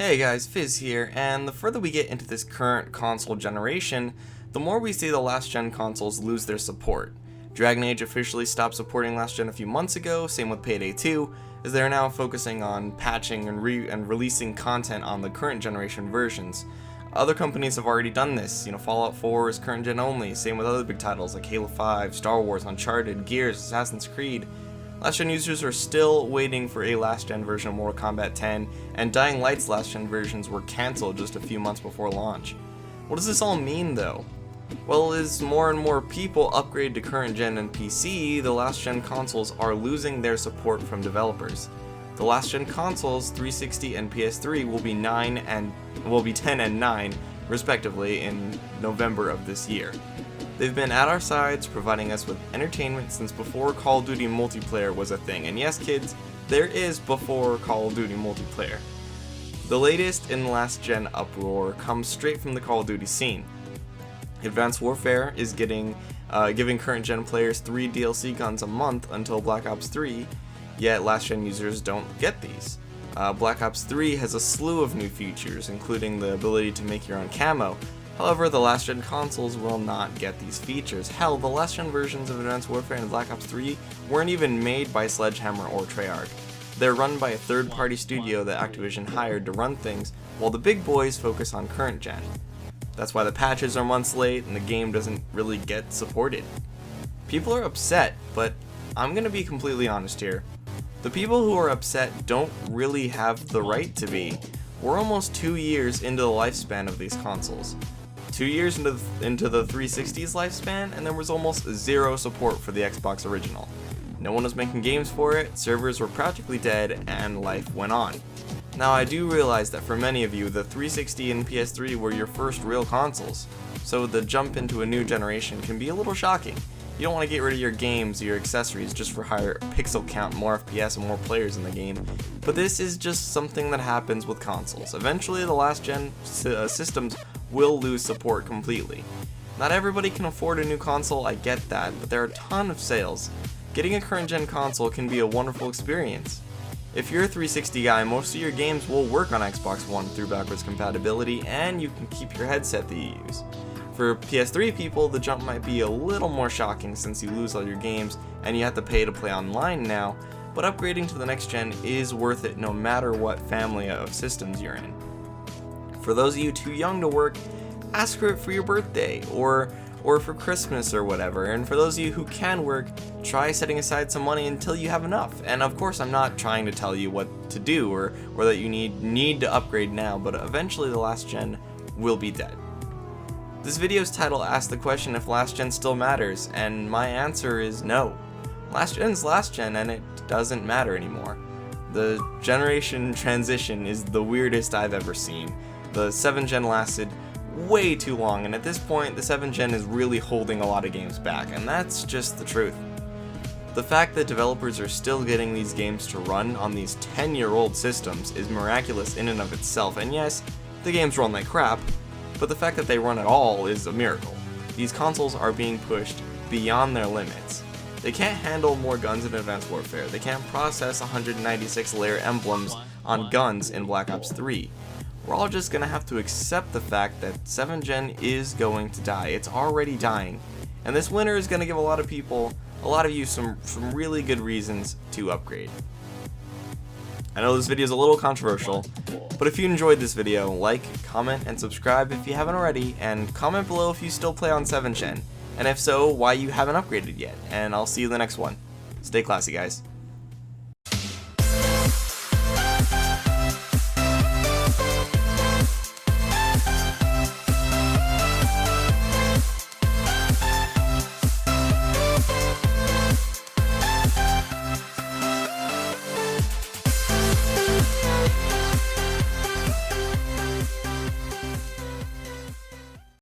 Hey guys, Fizz here, and the further we get into this current console generation, the more we see the last gen consoles lose their support. Dragon Age officially stopped supporting last gen a few months ago, same with Payday 2, as they are now focusing on patching and releasing content on the current generation versions. Other companies have already done this, Fallout 4 is current gen only, same with other big titles like Halo 5, Star Wars, Uncharted, Gears, Assassin's Creed. Last gen users are still waiting for a last gen version of Mortal Kombat 10, and Dying Light's last gen versions were cancelled just a few months before launch. What does this all mean though? Well, as more and more people upgrade to current gen and PC, the last gen consoles are losing their support from developers. The last gen consoles, 360 and PS3, will be 10 and 9 respectively in November of this year. They've been at our sides, providing us with entertainment since before Call of Duty multiplayer was a thing. And yes, kids, there is before Call of Duty multiplayer. The latest in last gen uproar comes straight from the Call of Duty scene. Advanced Warfare is giving current gen players 3 DLC guns a month until Black Ops 3, yet last gen users don't get these. Black Ops 3 has a slew of new features, including the ability to make your own camo. However, the last gen consoles will not get these features. Hell, the last gen versions of Advanced Warfare and Black Ops 3 weren't even made by Sledgehammer or Treyarch. They're run by a third-party studio that Activision hired to run things, while the big boys focus on current gen. That's why the patches are months late and the game doesn't really get supported. People are upset, but I'm gonna be completely honest here. The people who are upset don't really have the right to be. We're almost 2 years into the lifespan of these consoles. 2 years into the 360's lifespan, and there was almost zero support for the Xbox original. No one was making games for it, servers were practically dead, and life went on. Now I do realize that for many of you, the 360 and PS3 were your first real consoles, so the jump into a new generation can be a little shocking. You don't want to get rid of your games or your accessories just for higher pixel count, more FPS, and more players in the game, but this is just something that happens with consoles. Eventually the last gen systems will lose support completely. Not everybody can afford a new console, I get that, but there are a ton of sales. Getting a current gen console can be a wonderful experience. If you're a 360 guy, most of your games will work on Xbox One through backwards compatibility, and you can keep your headset that you use. For PS3 people, the jump might be a little more shocking since you lose all your games and you have to pay to play online now, but upgrading to the next gen is worth it no matter what family of systems you're in. For those of you too young to work, ask for it for your birthday or for Christmas or whatever, and for those of you who can work, try setting aside some money until you have enough. And of course, I'm not trying to tell you what to do or that you need to upgrade now, but eventually the last gen will be dead. This video's title asks the question if last gen still matters, and my answer is no. Last gen's last gen and it doesn't matter anymore. The generation transition is the weirdest I've ever seen. The 7th gen lasted way too long, and at this point the 7th gen is really holding a lot of games back, and that's just the truth. The fact that developers are still getting these games to run on these 10-year-old systems is miraculous in and of itself, and yes, the games run like crap, but the fact that they run at all is a miracle. These consoles are being pushed beyond their limits. They can't handle more guns in Advanced Warfare, they can't process 196 layer emblems on guns in Black Ops 3. We're all just gonna have to accept the fact that 7th gen is going to die. It's already dying. And this winter is gonna give a lot of you some really good reasons to upgrade. I know this video is a little controversial, but if you enjoyed this video, like, comment, and subscribe if you haven't already, and comment below if you still play on 7th gen, and if so, why you haven't upgraded yet, and I'll see you in the next one. Stay classy, guys.